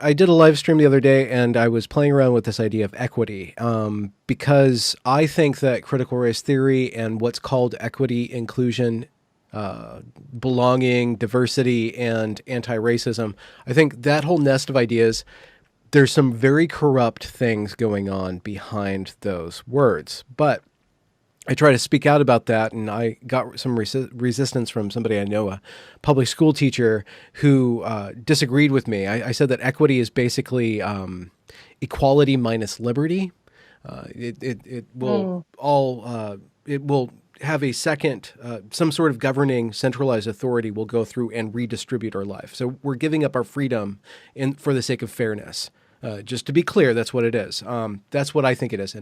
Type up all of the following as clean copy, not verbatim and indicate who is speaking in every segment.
Speaker 1: I did a live stream the other day, and I was playing around with this idea of equity, because I think that critical race theory and what's called equity, inclusion, belonging, diversity, and anti-racism, I think that whole nest of ideas, there's some very corrupt things going on behind those words. But I try to speak out about that, and I got some resistance from somebody I know, a public school teacher, who disagreed with me. I said that equity is basically equality minus liberty. It will it will have a second, some sort of governing centralized authority will go through and redistribute our life. So we're giving up our freedom for the sake of fairness. Just to be clear, that's what it is. That's what I think it is.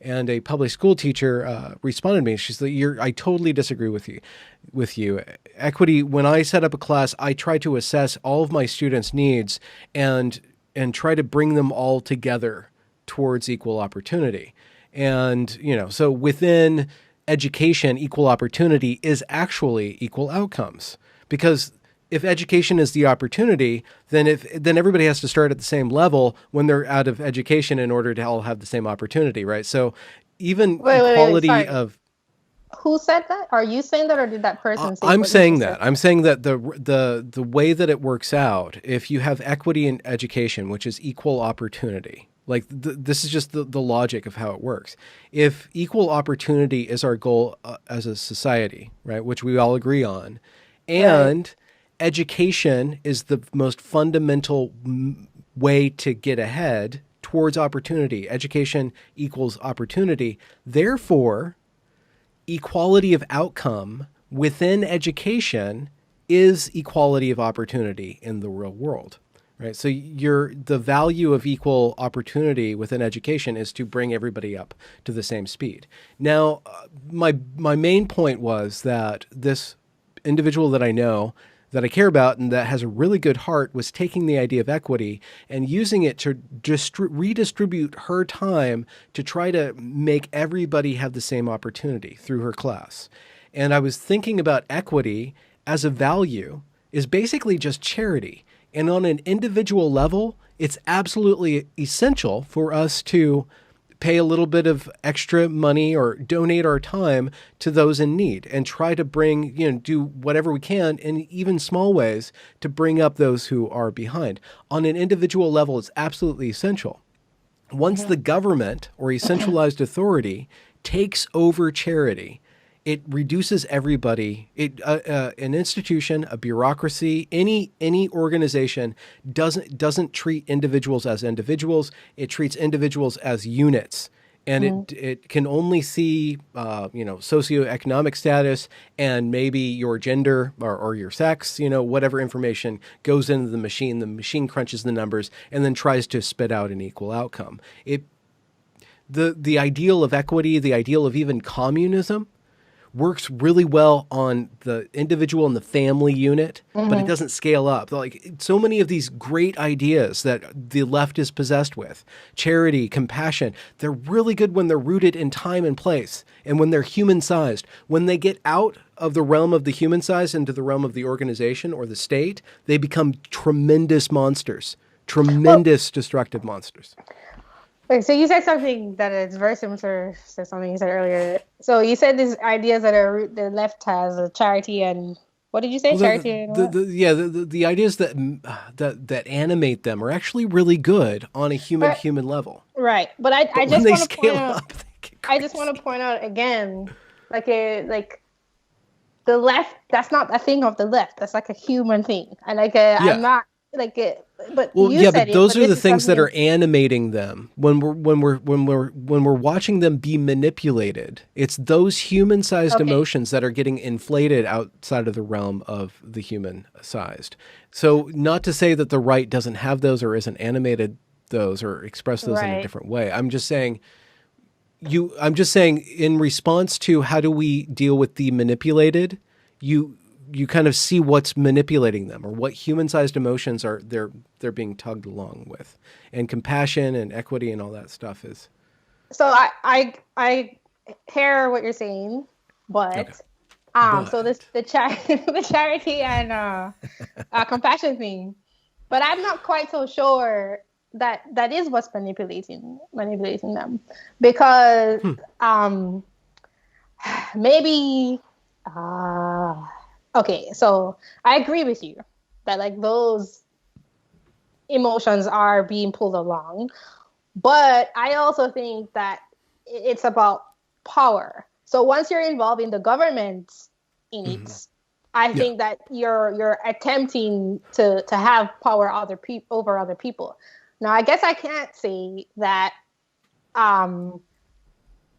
Speaker 1: And a public school teacher responded to me. She's like, I totally disagree with you. Equity, when I set up a class, I try to assess all of my students' needs and try to bring them all together towards equal opportunity. And, so within education, equal opportunity is actually equal outcomes, because if education is the opportunity, then everybody has to start at the same level when they're out of education in order to all have the same opportunity, right? So even
Speaker 2: Wait,
Speaker 1: equality
Speaker 2: sorry.
Speaker 1: of
Speaker 2: Who said that? Are you saying that, or did that person say
Speaker 1: I'm
Speaker 2: what you
Speaker 1: saying
Speaker 2: just
Speaker 1: that.
Speaker 2: said?
Speaker 1: I'm saying that the way that it works out, if you have equity in education, which is equal opportunity, like this is just the logic of how it works. If equal opportunity is our goal as a society, right, which we all agree on,
Speaker 2: Right.
Speaker 1: and education is the most fundamental way to get ahead towards opportunity. Education equals opportunity. Therefore, equality of outcome within education is equality of opportunity in the real world, right? So the value of equal opportunity within education is to bring everybody up to the same speed. Now, my main point was that this individual that I know, that I care about, and that has a really good heart, was taking the idea of equity and using it to redistribute her time to try to make everybody have the same opportunity through her class. And I was thinking about equity as a value is basically just charity. And on an individual level, it's absolutely essential for us to pay a little bit of extra money or donate our time to those in need and try to bring, do whatever we can in even small ways to bring up those who are behind. On an individual level, it's absolutely essential. Once
Speaker 2: Mhm.
Speaker 1: the government or a centralized authority takes over charity, it reduces everybody. An institution, a bureaucracy, any organization doesn't treat individuals as individuals. It treats individuals as units, and
Speaker 2: Mhm.
Speaker 1: it can only see socioeconomic status and maybe your gender or your sex. Whatever information goes into the machine. The machine crunches the numbers and then tries to spit out an equal outcome. The ideal of equity, the ideal of even communism, works really well on the individual and the family unit, but it
Speaker 2: Mhm.
Speaker 1: doesn't scale up. Like so many of these great ideas that the left is possessed with, charity, compassion, they're really good when they're rooted in time and place and when they're human sized. When they get out of the realm of the human size into the realm of the organization or the state, they become tremendous monsters,
Speaker 2: Well,
Speaker 1: tremendous destructive monsters.
Speaker 2: wait, so you said something that is very similar to something you said earlier. So you said these ideas that are the left has a charity and what did you say?
Speaker 1: Well,
Speaker 2: Charity and what?
Speaker 1: the ideas that animate them are actually really good on a human
Speaker 2: But
Speaker 1: human level,
Speaker 2: right. But I
Speaker 1: but when
Speaker 2: just
Speaker 1: they
Speaker 2: want to point
Speaker 1: scale
Speaker 2: out
Speaker 1: up, they get
Speaker 2: I just want to
Speaker 1: crazy.
Speaker 2: point out again, like the left, that's not a thing of the left. That's like a human thing. And I'm
Speaker 1: Yeah.
Speaker 2: not like it, but
Speaker 1: Well,
Speaker 2: you
Speaker 1: yeah,
Speaker 2: said
Speaker 1: but
Speaker 2: it,
Speaker 1: those
Speaker 2: but
Speaker 1: are
Speaker 2: this
Speaker 1: the
Speaker 2: is
Speaker 1: things that
Speaker 2: something
Speaker 1: are animating them when we're watching them be manipulated. It's those human-sized
Speaker 2: okay.
Speaker 1: emotions that are getting inflated outside of the realm of the human-sized. So, not to say that the right doesn't have those or isn't animated those or express those in a
Speaker 2: Right.
Speaker 1: different way. I'm just saying in response to how do we deal with the manipulated, you kind of see what's manipulating them or what human-sized emotions are they're being tugged along with. And compassion and equity and all that stuff is
Speaker 2: So I hear what you're saying,
Speaker 1: okay.
Speaker 2: but so this
Speaker 1: But
Speaker 2: the the charity and compassion thing. But I'm not quite so sure that that is what's manipulating them, because um maybe okay, so I agree with you that like those emotions are being pulled along, but I also think that it's about power. So once you're involving the government in
Speaker 1: Hmm.
Speaker 2: it, I
Speaker 1: Yeah.
Speaker 2: think that you're attempting to have power over other people. Now, I guess I can't say that um,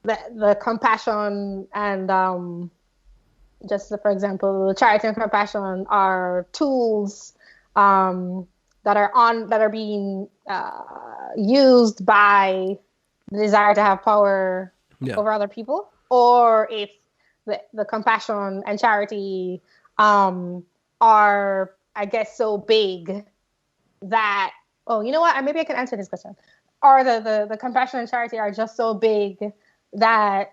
Speaker 2: the compassion and just for example, charity and compassion are tools um, that are being used by the desire to have power
Speaker 1: Yeah.
Speaker 2: over other people, or if the compassion and charity um, are, I guess, so big that, oh, you know what? Maybe I can answer this question. Or the compassion and charity are just so big that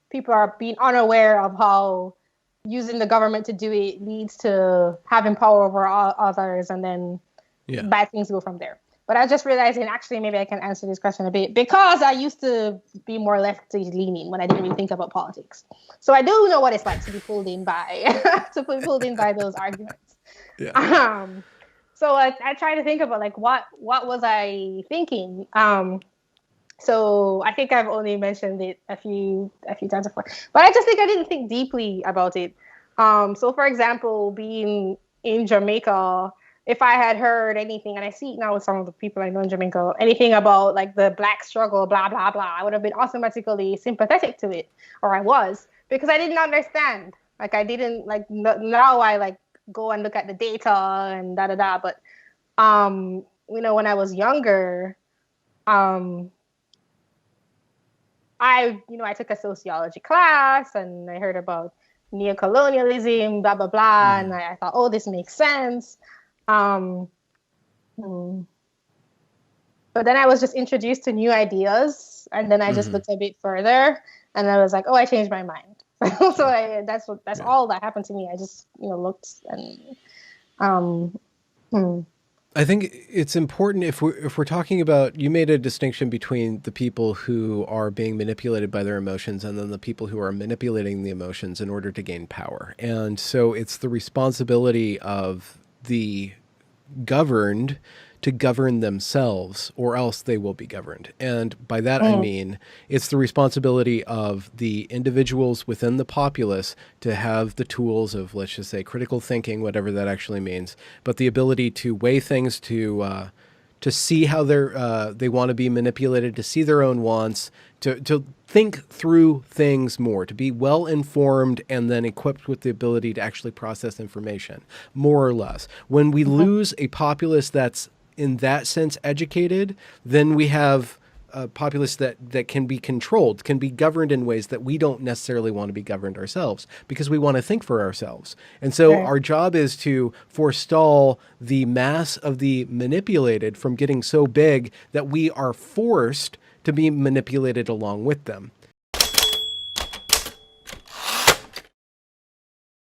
Speaker 2: people are being unaware of how using the government to do it leads to having power over others, and then
Speaker 1: Yeah.
Speaker 2: bad things go from there. But I just realizing actually maybe I can answer this question a bit, because I used to be more lefty leaning when I didn't really think about politics. So I do know what it's like to be pulled in by to be pulled in by those arguments.
Speaker 1: Yeah.
Speaker 2: Um, so I try to think about like what was I thinking. So I think I've only mentioned it a few times before, but I just think I didn't think deeply about it. So for example, being in Jamaica, if I had heard anything, and I see it now with some of the people I know in Jamaica, anything about like the black struggle, blah blah blah, I would have been automatically sympathetic to it, or I was, because I didn't understand. Like I didn't like now I like go and look at the data and da da da. But when I was younger, um, I took a sociology class and I heard about neocolonialism, blah blah blah,
Speaker 1: Hmm.
Speaker 2: and I thought, oh, this makes sense. Um, hmm. But then I was just introduced to new ideas, and then I just
Speaker 1: Hmm.
Speaker 2: looked a bit further, and I was like, oh, I changed my mind. So
Speaker 1: Yeah.
Speaker 2: that's
Speaker 1: Yeah.
Speaker 2: all that happened to me. I just looked and um, hmm.
Speaker 1: I think it's important if we're talking about, you made a distinction between the people who are being manipulated by their emotions and then the people who are manipulating the emotions in order to gain power. And so it's the responsibility of the governed to govern themselves, or else they will be governed. And by that I
Speaker 2: Hmm.
Speaker 1: mean it's the responsibility of the individuals within the populace to have the tools of, let's just say, critical thinking, whatever that actually means, but the ability to weigh things, to see how they want to be manipulated, to see their own wants, to think through things more, to be well informed and then equipped with the ability to actually process information, more or less. When we lose a populace that's in that sense educated, then we have a populace that can be controlled, can be governed in ways that we don't necessarily want to be governed ourselves, because we want to think for ourselves. And so
Speaker 2: Right.
Speaker 1: our job is to forestall the mass of the manipulated from getting so big that we are forced to be manipulated along with them.